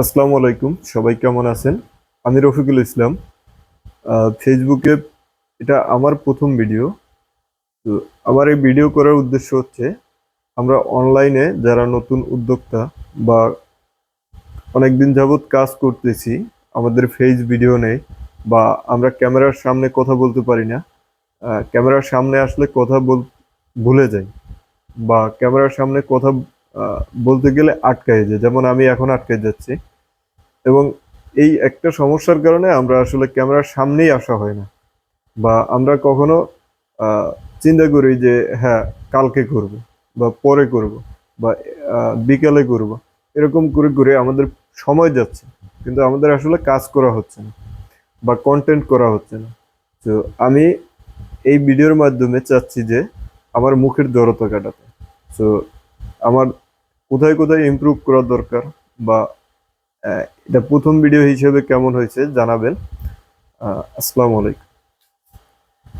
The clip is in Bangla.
আসসালামু আলাইকুম, সবাই কেমন আছেন? আমি রফিকুল ইসলাম। ফেসবুকে এটা আমার প্রথম ভিডিও। তো আমার এই ভিডিও করার উদ্দেশ্য হচ্ছে আমরা অনলাইনে যারা নতুন উদ্যোক্তা বা অনেকদিন যাবৎ কাজ করতেছি, আমাদের ফেস ভিডিও নেই বা আমরা ক্যামেরার সামনে কথা বলতে পারি না। ক্যামেরার সামনে আসলে কথা ভুলে যাই বা ক্যামেরার সামনে কথা বলতে গেলে আটকায় যায়, যেমন আমি এখন আটকে যাচ্ছি। এবং এই একটা সমস্যার কারণে আমরা আসলে ক্যামেরার সামনেই আসা হয় না, বা আমরা কখনো আহ, চিন্তা করি যে হ্যাঁ, কালকে করব বা পরে করব বা বিকালে করব, এরকম করে করে আমাদের সময় যাচ্ছে, কিন্তু আমাদের আসলে কাজ করা হচ্ছে না বা কন্টেন্ট করা হচ্ছে না। তো আমি এই ভিডিওর মাধ্যমে চাচ্ছি যে আমার মুখের জড়তা কাটাতে। তো আমার কোথায় কোথায় ইমপ্রুভ করা দরকার, বা এটা প্রথম ভিডিও হিসেবে কেমন হয়েছে জানাবেন। আসসালামু আলাইকুম।